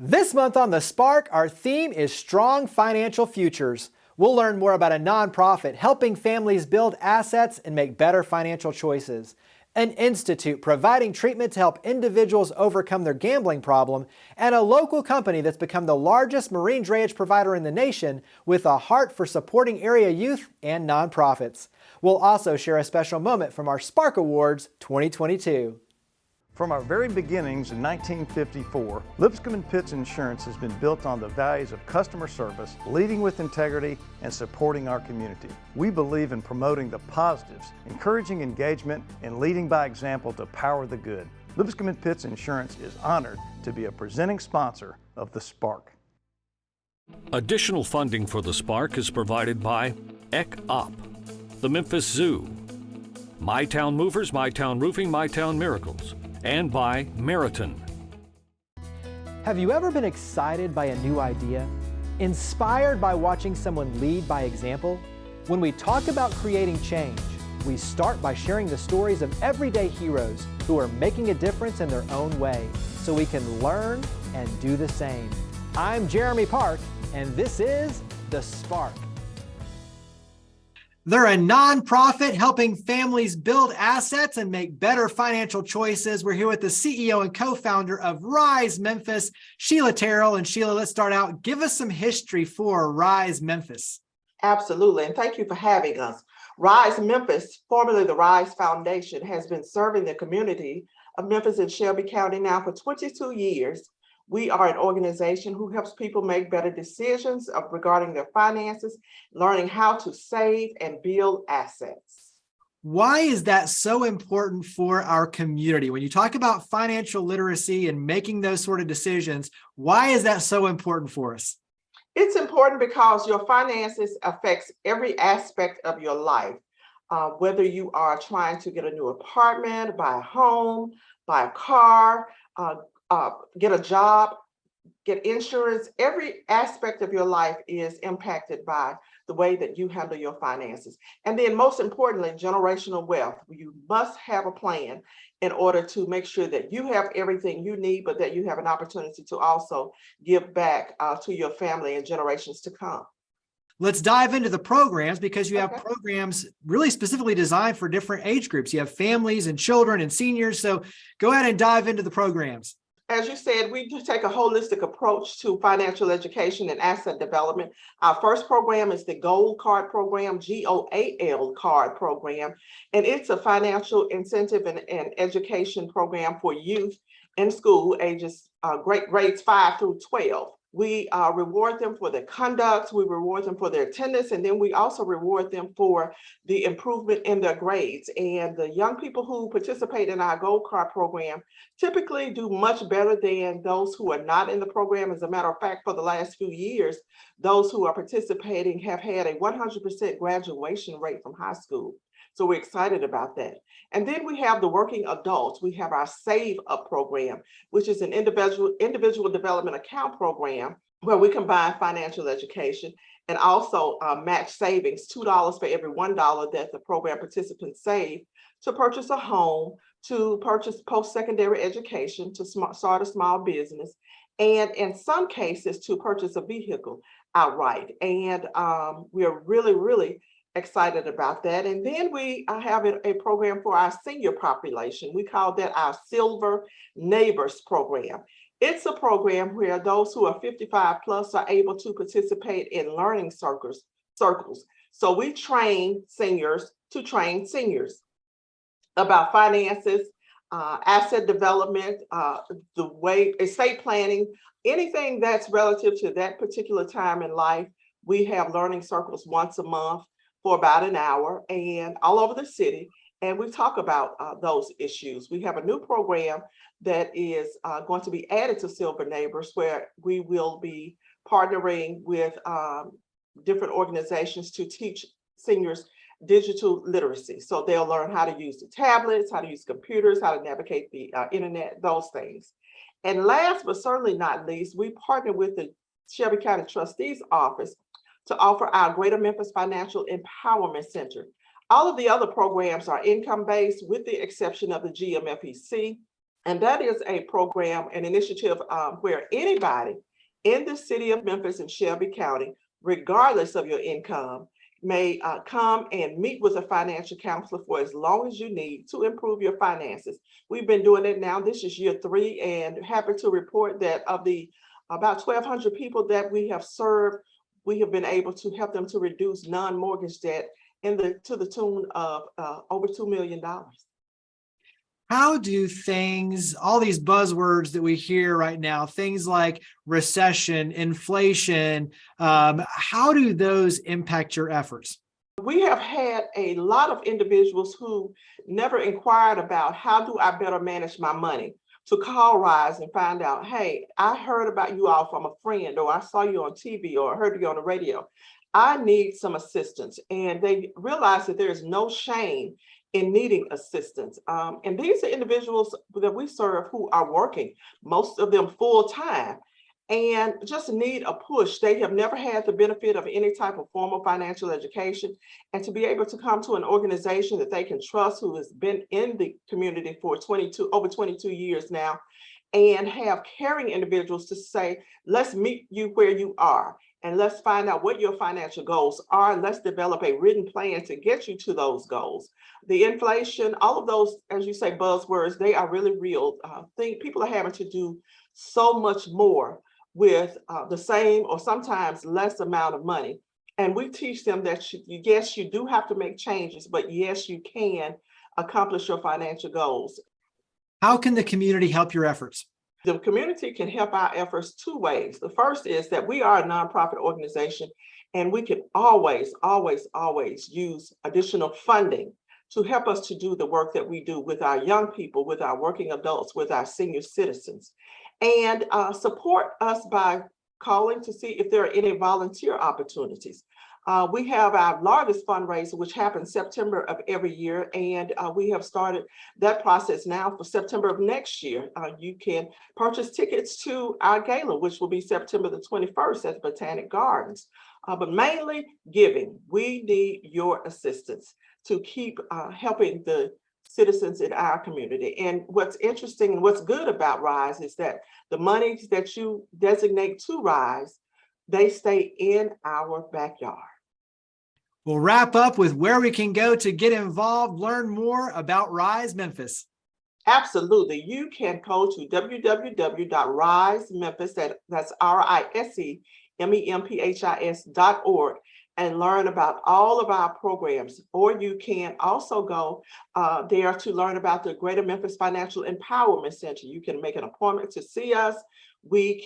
This month on The Spark, our theme is Strong Financial Futures. We'll learn more about a nonprofit helping families build assets and make better financial choices, an institute providing treatment to help individuals overcome their gambling problem, and a local company that's become the largest marine drayage provider in the nation with a heart for supporting area youth and nonprofits. We'll also share a special moment from our Spark Awards 2022. From our very beginnings in 1954, Lipscomb & Pitts Insurance has been built on the values of customer service, leading with integrity, and supporting our community. We believe in promoting the positives, encouraging engagement, and leading by example to power the good. Lipscomb & Pitts Insurance is honored to be a presenting sponsor of The Spark. Additional funding for The Spark is provided by ECOP, the Memphis Zoo, MyTown Movers, MyTown Roofing, MyTown Miracles, and by Meriton. Have you ever been excited by a new idea? Inspired by watching someone lead by example? When we talk about creating change, we start by sharing the stories of everyday heroes who are making a difference in their own way, so we can learn and do the same. I'm Jeremy Park, and this is The Spark. They're a nonprofit helping families build assets and make better financial choices. We're here with the CEO and co-founder of Rise Memphis, Sheila Terrell. And Sheila, let's start out. Give us some history for Rise Memphis. Absolutely, and thank you for having us. Rise Memphis, formerly the Rise Foundation, has been serving the community of Memphis and Shelby County now for 22 years. We are an organization who helps people make better decisions regarding their finances, learning how to save and build assets. Why is that so important for our community? When you talk about financial literacy and making those sort of decisions, why is that so important for us? It's important because your finances affects every aspect of your life. Whether you are trying to get a new apartment, buy a home, buy a car, get a job, get insurance, every aspect of your life is impacted by the way that you handle your finances. And then most importantly, generational wealth. You must have a plan in order to make sure that you have everything you need, but that you have an opportunity to also give back to your family and generations to come. Let's dive into the programs, because you have programs really specifically designed for different age groups. You have families and children and seniors. So go ahead and dive into the programs. As you said, we do take a holistic approach to financial education and asset development. Our first program is the Gold Card Program, GOAL Card Program, and it's a financial incentive and education program for youth in school ages grades 5 through 12. We reward them for their conduct, we reward them for their attendance, and then we also reward them for the improvement in their grades. And the young people who participate in our Gold Card program typically do much better than those who are not in the program. As a matter of fact, for the last few years, those who are participating have had a 100% graduation rate from high school. So we're excited about that. And then we have the working adults. We have our Save Up program, which is an individual development account program where we combine financial education and also match savings, $2 for every $1 that the program participants save to purchase a home, to purchase post-secondary education, to start a small business, and in some cases to purchase a vehicle outright. And we're really excited about that. And then we have a program for our senior population. We call that our Silver Neighbors program. It's a program where those who are 55 plus are able to participate in learning circles. So we train seniors to train seniors about finances, asset development, the way estate planning, anything that's relative to that particular time in life. We have learning circles once a month for about an hour and all over the city. And we talk about those issues. We have a new program that is going to be added to Silver Neighbors, where we will be partnering with different organizations to teach seniors digital literacy. So they'll learn how to use the tablets, how to use computers, how to navigate the internet, those things. And last but certainly not least, we partner with the Shelby County Trustee's Office to offer our Greater Memphis Financial Empowerment Center. All of the other programs are income-based with the exception of the GMFEC. And that is a program, an initiative where anybody in the city of Memphis and Shelby County, regardless of your income, may come and meet with a financial counselor for as long as you need to improve your finances. We've been doing it now. This is year 3, and happy to report that of the about 1,200 people that we have served, we have been able to help them to reduce non-mortgage debt to the tune of over $2 million. How do things, all these buzzwords that we hear right now, things like recession, inflation, how do those impact your efforts? We have had a lot of individuals who never inquired about how do I better manage my money, to call Rise and find out, hey, I heard about you all from a friend, or I saw you on TV, or I heard you on the radio. I need some assistance. And they realize that there is no shame in needing assistance. And these are individuals that we serve who are working, most of them full time, and just need a push. They have never had the benefit of any type of formal financial education, and to be able to come to an organization that they can trust, who has been in the community for over 22 years now, and have caring individuals to say, let's meet you where you are, and let's find out what your financial goals are. Let's develop a written plan to get you to those goals. The inflation, all of those, as you say, buzzwords, they are really real. People are having to do so much more with the same or sometimes less amount of money. And we teach them that yes, you do have to make changes, but yes, you can accomplish your financial goals. How can the community help your efforts? The community can help our efforts 2 ways. The first is that we are a nonprofit organization, and we can always, always, always use additional funding to help us to do the work that we do with our young people, with our working adults, with our senior citizens, and support us by calling to see if there are any volunteer opportunities. We have our largest fundraiser, which happens September of every year, and we have started that process now for September of next year. You can purchase tickets to our gala, which will be September the 21st at Botanic Gardens. But mainly giving. We need your assistance to keep helping the citizens in our community. And what's interesting and what's good about RISE is that the monies that you designate to RISE, they stay in our backyard. We'll wrap up with where we can go to get involved, learn more about RISE Memphis. Absolutely. You can go to www.risememphis, that's RISEMEMPHIS.org, and learn about all of our programs. Or you can also go there to learn about the Greater Memphis Financial Empowerment Center. You can make an appointment to see us. You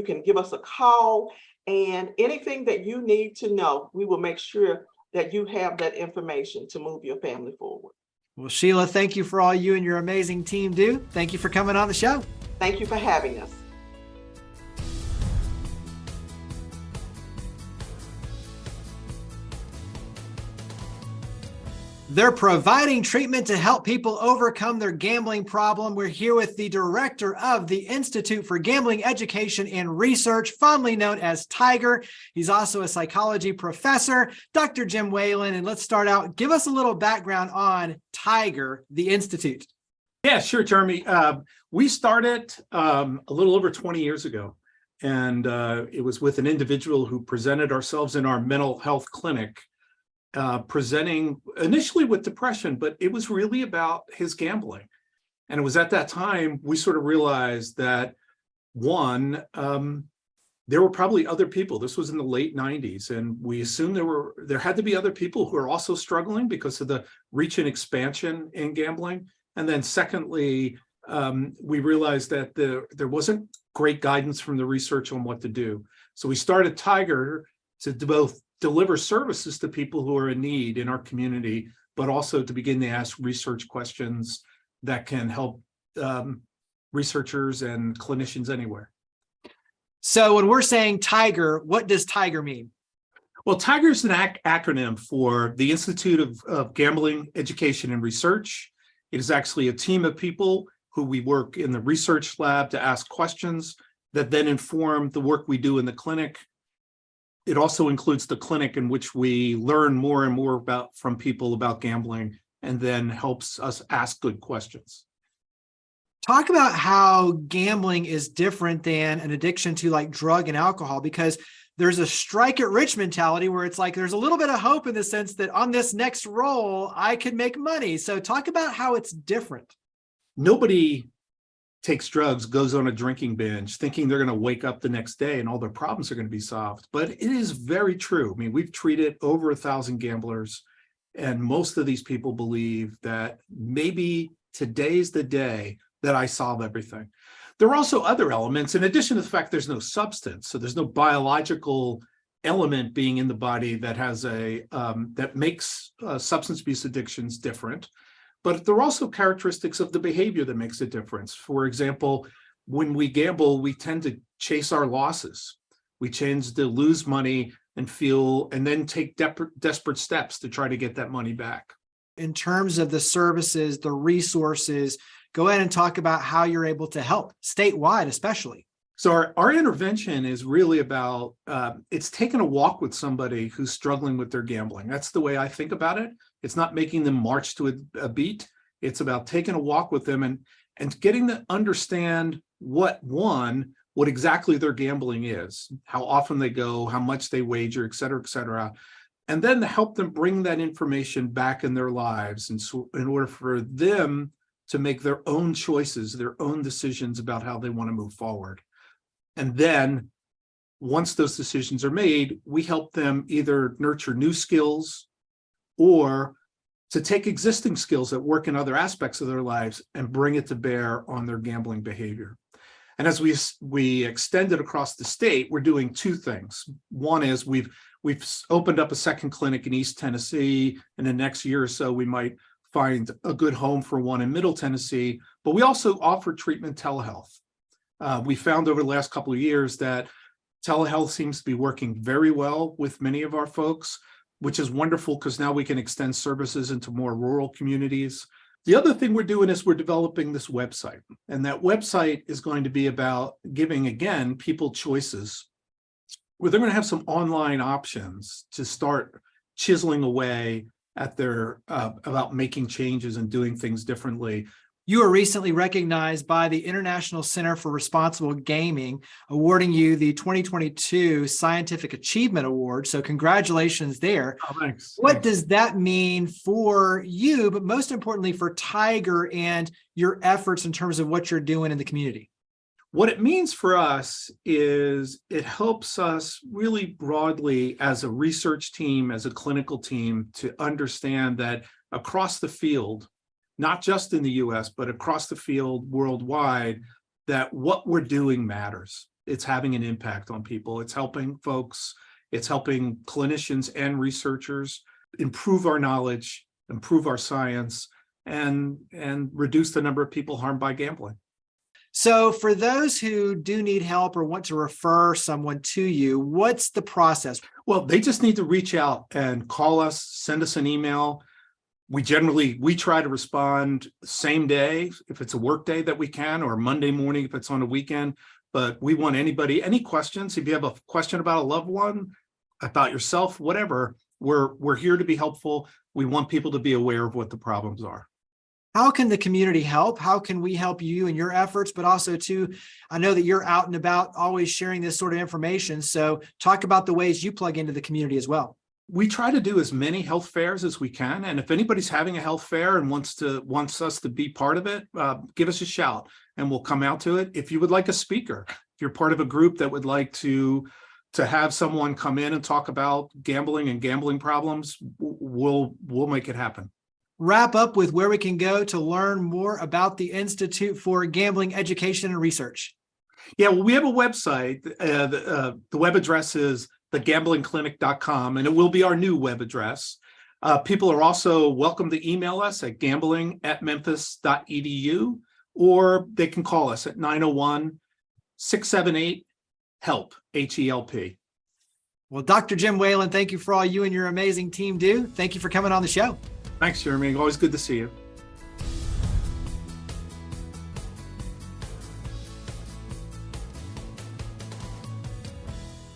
can give us a call, and anything that you need to know, we will make sure that you have that information to move your family forward. Well, Sheila, thank you for all you and your amazing team do. Thank you for coming on the show. Thank you for having us. They're providing treatment to help people overcome their gambling problem. We're here with the director of the Institute for Gambling Education and Research, fondly known as Tiger. He's also a psychology professor, Dr. Jim Whalen. And let's start out. Give us a little background on Tiger, the Institute. Yeah, sure, Jeremy. We started a little over 20 years ago, and it was with an individual who presented ourselves in our mental health clinic, presenting initially with depression, but it was really about his gambling. And it was at that time we sort of realized that, one, there were probably other people. This was in the late 90s, and we assumed there had to be other people who are also struggling because of the reach and expansion in gambling. And then secondly, we realized that there wasn't great guidance from the research on what to do. So we started Tiger to both deliver services to people who are in need in our community, but also to begin to ask research questions that can help researchers and clinicians anywhere. So when we're saying Tiger, what does Tiger mean? Well, Tiger is an acronym for the Institute of Gambling Education and Research. It is actually a team of people who we work in the research lab to ask questions that then inform the work we do in the clinic. It also includes the clinic in which we learn more and more from people about gambling, and then helps us ask good questions. Talk about how gambling is different than an addiction to like drug and alcohol, because there's a strike it rich mentality where it's like there's a little bit of hope in the sense that on this next roll, I could make money. So talk about how it's different. Nobody takes drugs, goes on a drinking binge, thinking they're going to wake up the next day and all their problems are going to be solved. But it is very true. I mean, we've treated over 1,000 gamblers, and most of these people believe that maybe today's the day that I solve everything. There are also other elements, in addition to the fact there's no substance, so there's no biological element being in the body that has that makes substance abuse addictions different. But there are also characteristics of the behavior that makes a difference. For example, when we gamble, we tend to chase our losses. We tend to lose money and then take desperate steps to try to get that money back. In terms of the services, the resources, go ahead and talk about how you're able to help statewide, especially. So our intervention is really about, it's taking a walk with somebody who's struggling with their gambling. That's the way I think about it. It's not making them march to a beat. It's about taking a walk with them and getting to understand what exactly their gambling is, how often they go, how much they wager, et cetera, and then to help them bring that information back in their lives in order for them to make their own choices, their own decisions about how they want to move forward. And then once those decisions are made, we help them either nurture new skills or to take existing skills that work in other aspects of their lives and bring it to bear on their gambling behavior. And as we extend it across the state, we're doing two things. One is we've opened up a second clinic in East Tennessee. In the next year or so, we might find a good home for one in Middle Tennessee, but we also offer treatment telehealth. We found over the last couple of years that telehealth seems to be working very well with many of our folks, which is wonderful because now we can extend services into more rural communities. The other thing we're doing is we're developing this website, and that website is going to be about giving, again, people choices where they're going to have some online options to start chiseling away at their about making changes and doing things differently. You were recently recognized by the International Center for Responsible Gaming, awarding you the 2022 Scientific Achievement Award. So congratulations there. Oh, thanks. What does that mean for you, but most importantly for Tiger and your efforts in terms of what you're doing in the community? What it means for us is it helps us really broadly as a research team, as a clinical team, to understand that across the field, not just in the US, but across the field worldwide, that what we're doing matters. It's having an impact on people. It's helping folks. It's helping clinicians and researchers improve our knowledge, improve our science, and reduce the number of people harmed by gambling. So for those who do need help or want to refer someone to you, what's the process? Well, they just need to reach out and call us, send us an email. We try to respond same day if it's a work day that we can, or Monday morning if it's on a weekend. But we want any questions. If you have a question about a loved one, about yourself, whatever, we're here to be helpful. We want people to be aware of what the problems are. How can the community help? How can we help you in your efforts? But also too, I know that you're out and about always sharing this sort of information. So talk about the ways you plug into the community as well. We try to do as many health fairs as we can. And if anybody's having a health fair and wants us to be part of it, give us a shout and we'll come out to it. If you would like a speaker, if you're part of a group that would like to have someone come in and talk about gambling and gambling problems, we'll make it happen. Wrap up with where we can go to learn more about the Institute for Gambling Education and Research. Yeah, well, we have a website. The web address is thegamblingclinic.com, and it will be our new web address. People are also welcome to email us at gambling@memphis.edu, or they can call us at 901-678-HELP, H-E-L-P. Well, Dr. Jim Whalen, thank you for all you and your amazing team do. Thank you for coming on the show. Thanks, Jeremy. Always good to see you.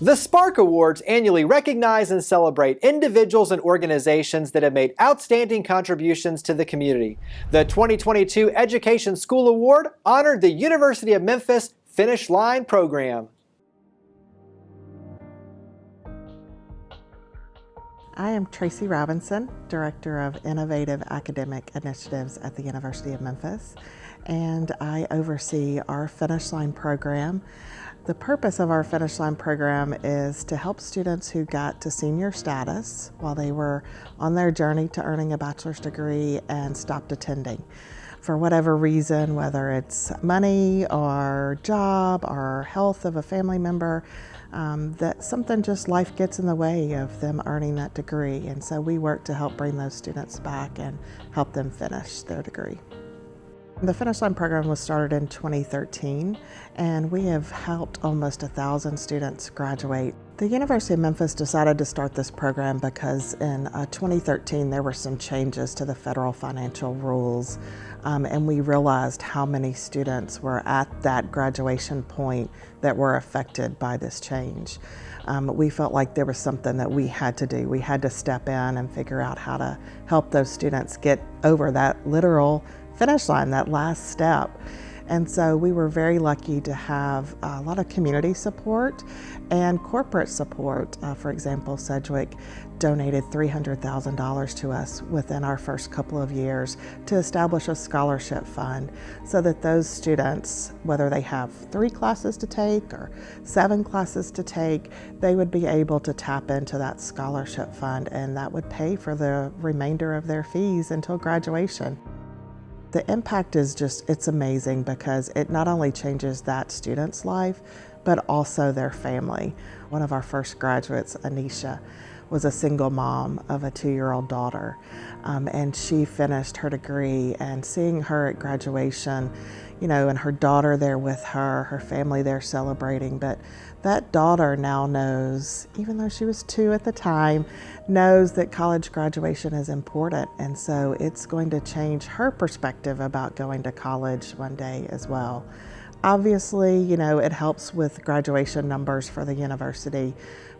The Spark Awards annually recognize and celebrate individuals and organizations that have made outstanding contributions to the community. The 2022 Education School Award honored the University of Memphis Finish Line program. I am Tracy Robinson, Director of Innovative Academic Initiatives at the University of Memphis, and I oversee our Finish Line program. The purpose of our Finish Line program is to help students who got to senior status while they were on their journey to earning a bachelor's degree and stopped attending. For whatever reason, whether it's money or job or health of a family member, that something just life gets in the way of them earning that degree. And so we work to help bring those students back and help them finish their degree. The Finish Line program was started in 2013, and we have helped almost 1,000 students graduate. The University of Memphis decided to start this program because in 2013 there were some changes to the federal financial rules, and we realized how many students were at that graduation point that were affected by this change. We felt like there was something that we had to do. We had to step in and figure out how to help those students get over that literal finish line, that last step. And so we were very lucky to have a lot of community support and corporate support. For example, Sedgwick donated $300,000 to us within our first couple of years to establish a scholarship fund so that those students, whether they have 3 classes to take or 7 classes to take, they would be able to tap into that scholarship fund, and that would pay for the remainder of their fees until graduation. The impact is just, it's amazing because it not only changes that student's life, but also their family. One of our first graduates, Anisha, was a single mom of a 2-year-old daughter, and she finished her degree, and seeing her at graduation, you know, and her daughter there with her, her family there celebrating, but that daughter now knows, even though she was 2 at the time, knows that college graduation is important, and so it's going to change her perspective about going to college one day as well. Obviously, you know, it helps with graduation numbers for the university,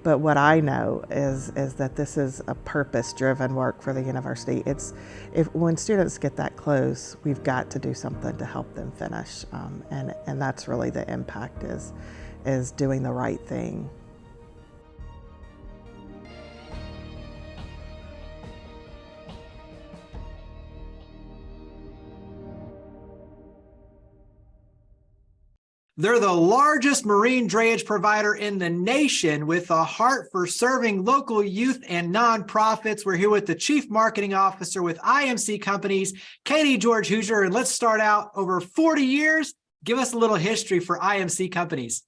but what I know is that this is a purpose-driven work for the university. When students get that close, we've got to do something to help them finish, and that's really the impact is doing the right thing. They're the largest marine drayage provider in the nation with a heart for serving local youth and nonprofits. We're here with the Chief Marketing Officer with IMC Companies, Katie George Hoosier, and let's start out over 40 years. Give us a little history for IMC Companies.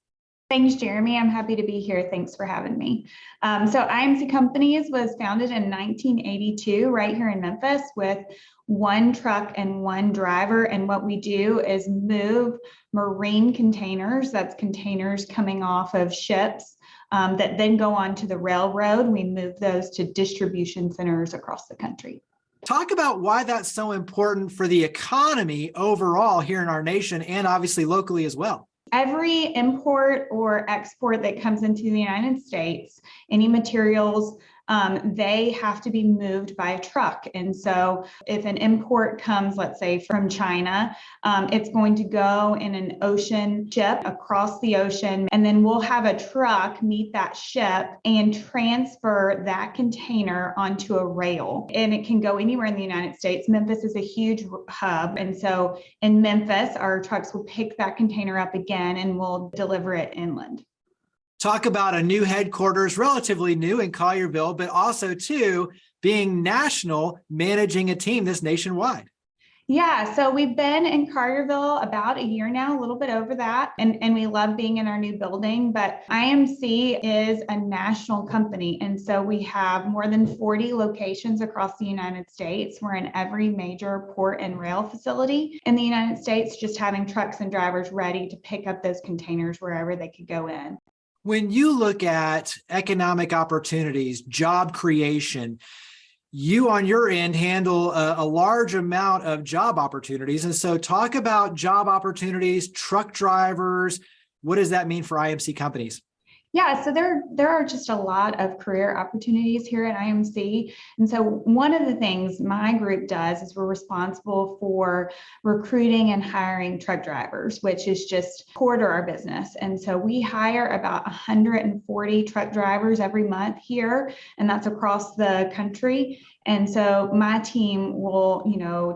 Thanks, Jeremy. I'm happy to be here. Thanks for having me. So IMC Companies was founded in 1982 right here in Memphis with 1 truck and 1 driver. And what we do is move marine containers, that's containers coming off of ships that then go onto the railroad. We move those to distribution centers across the country. Talk about why that's so important for the economy overall here in our nation and obviously locally as well. Every import or export that comes into the United States, any materials, they have to be moved by truck. And so if an import comes, let's say from China, it's going to go in an ocean ship across the ocean, and then we'll have a truck meet that ship and transfer that container onto a rail. And it can go anywhere in the United States. Memphis is a huge hub. And so in Memphis, our trucks will pick that container up again and we'll deliver it inland. Talk about a new headquarters, relatively new in Collierville, but also too, being national, managing a team that's nationwide. Yeah, so we've been in Collierville about a year now, a little bit over that, and we love being in our new building, but IMC is a national company, and so we have more than 40 locations across the United States. We're in every major port and rail facility in the United States, just having trucks and drivers ready to pick up those containers wherever they could go in. When you look at economic opportunities, job creation, you on your end handle a large amount of job opportunities. And so talk about job opportunities, truck drivers. What does that mean for IMC Companies? Yeah, so there are just a lot of career opportunities here at IMC. And so one of the things my group does is we're responsible for recruiting and hiring truck drivers, which is just core to our business. And so we hire about 140 truck drivers every month here, and that's across the country. And so my team will,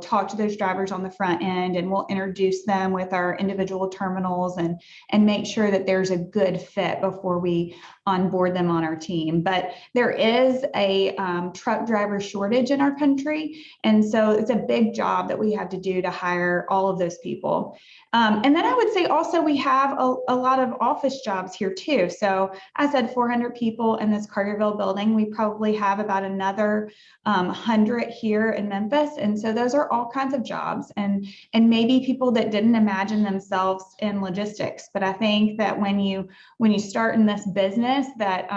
talk to those drivers on the front end, and we'll introduce them with our individual terminals and make sure that there's a good fit before we onboard them on our team. But there is a truck driver shortage in our country. And so it's a big job that we have to do to hire all of those people. And then I would say also we have a lot of office jobs here too. So I said 400 people in this Carterville building. We probably have about another 100 here in Memphis. And so those are all kinds of jobs, and maybe people that didn't imagine themselves in logistics. But I think that when you start in this business, that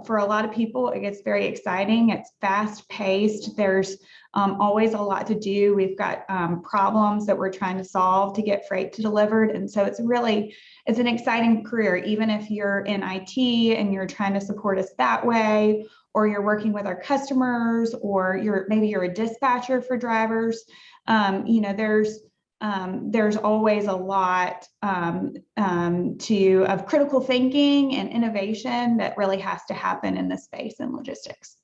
for a lot of people, it gets very exciting. It's fast paced. There's always a lot to do. We've got problems that we're trying to solve to get freight delivered. And so it's an exciting career, even if you're in IT and you're trying to support us that way, or you're working with our customers, or maybe you're a dispatcher for drivers. There's always a lot of critical thinking and innovation that really has to happen in this space in logistics.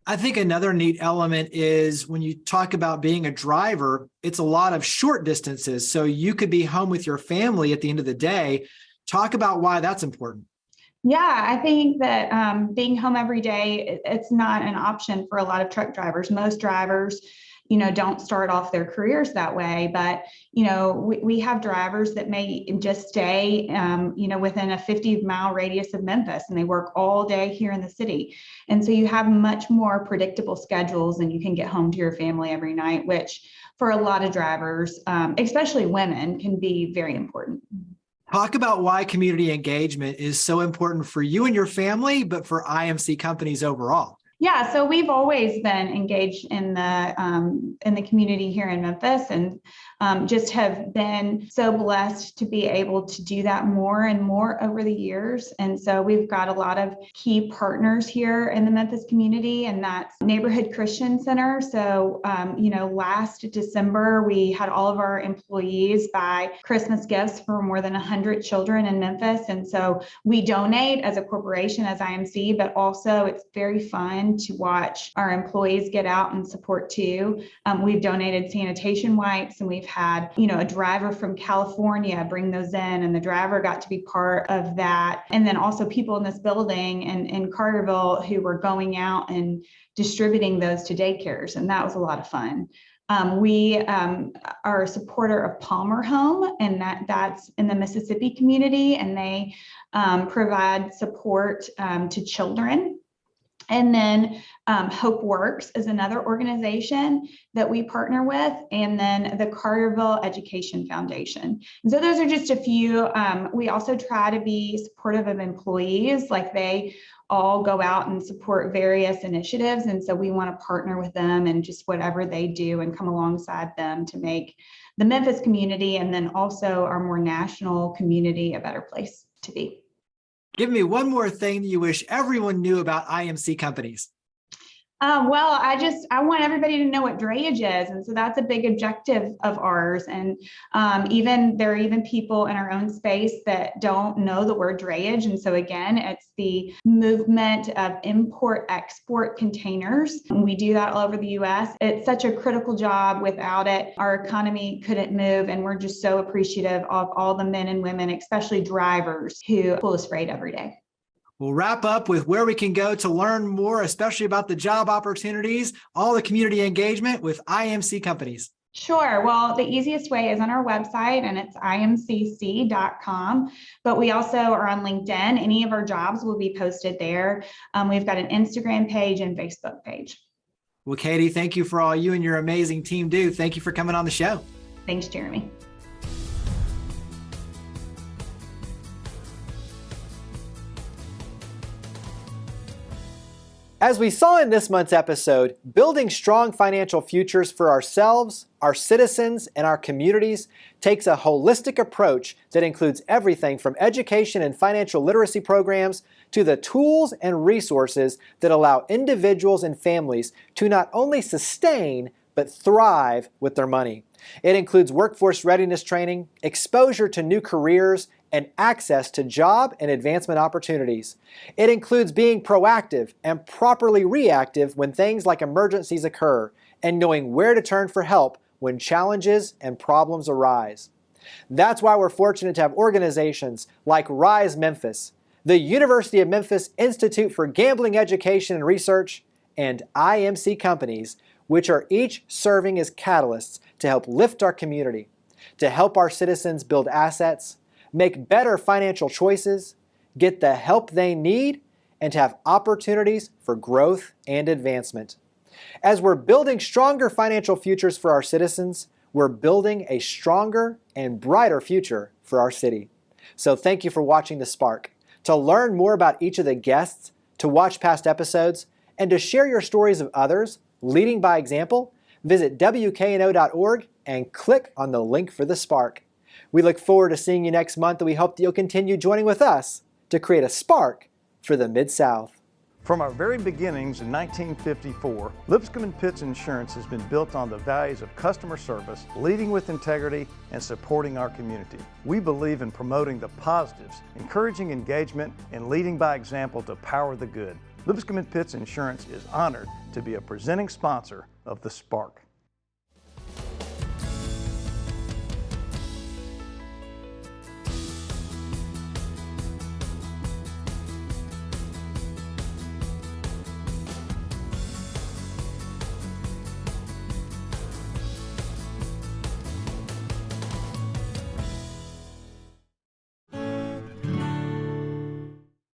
I think another neat element is when you talk about being a driver, it's a lot of short distances. So you could be home with your family at the end of the day. Talk about why that's important. Yeah, I think that being home every day, it's not an option for a lot of truck drivers. Most drivers, don't start off their careers that way. But, we have drivers that may just stay, within a 50-mile radius of Memphis, and they work all day here in the city. And so you have much more predictable schedules, and you can get home to your family every night, which for a lot of drivers, especially women, can be very important. Talk about why community engagement is so important for you and your family, but for IMC companies overall. Yeah, so we've always been engaged in the community here in Memphis, and just have been so blessed to be able to do that more and more over the years. And so we've got a lot of key partners here in the Memphis community, and that's Neighborhood Christian Center. So, last December, we had all of our employees buy Christmas gifts for more than 100 children in Memphis. And so we donate as a corporation, as IMC, but also it's very fun to watch our employees get out and support too. We've donated sanitation wipes, and we've had, a driver from California bring those in, and the driver got to be part of that. And then also people in this building and in Carterville who were going out and distributing those to daycares. And that was a lot of fun. We are a supporter of Palmer Home, and that's in the Mississippi community, and they provide support to children. And then Hope Works is another organization that we partner with, and then the Carterville Education Foundation. And so those are just a few. We also try to be supportive of employees, like they all go out and support various initiatives. And so we want to partner with them and just whatever they do and come alongside them to make the Memphis community, and then also our more national community, a better place to be. Give me one more thing that you wish everyone knew about IMC companies. Well, I want everybody to know what drayage is. And so that's a big objective of ours. And there are even people in our own space that don't know the word drayage. And so again, it's the movement of import-export containers. And we do that all over the US. It's such a critical job. Without it, our economy couldn't move. And we're just so appreciative of all the men and women, especially drivers, who pull this freight every day. We'll wrap up with where we can go to learn more, especially about the job opportunities, all the community engagement with IMC companies. Sure. Well, the easiest way is on our website, and it's imcc.com. But we also are on LinkedIn. Any of our jobs will be posted there. We've got an Instagram page and Facebook page. Well, Katie, thank you for all you and your amazing team do. Thank you for coming on the show. Thanks, Jeremy. As we saw in this month's episode, building strong financial futures for ourselves, our citizens, and our communities takes a holistic approach that includes everything from education and financial literacy programs to the tools and resources that allow individuals and families to not only sustain but thrive with their money. It includes workforce readiness training, exposure to new careers, and access to job and advancement opportunities. It includes being proactive and properly reactive when things like emergencies occur, and knowing where to turn for help when challenges and problems arise. That's why we're fortunate to have organizations like Rise Memphis, the University of Memphis Institute for Gambling Education and Research, and IMC Companies, which are each serving as catalysts to help lift our community, to help our citizens build assets, make better financial choices, get the help they need, and to have opportunities for growth and advancement. As we're building stronger financial futures for our citizens, we're building a stronger and brighter future for our city. So thank you for watching The Spark. To learn more about each of the guests, to watch past episodes, and to share your stories of others, leading by example, visit WKNO.org and click on the link for The Spark. We look forward to seeing you next month, and we hope that you'll continue joining with us to create a spark for the Mid-South. From our very beginnings in 1954, Lipscomb & Pitts Insurance has been built on the values of customer service, leading with integrity, and supporting our community. We believe in promoting the positives, encouraging engagement, and leading by example to power the good. Lipscomb & Pitts Insurance is honored to be a presenting sponsor of The Spark.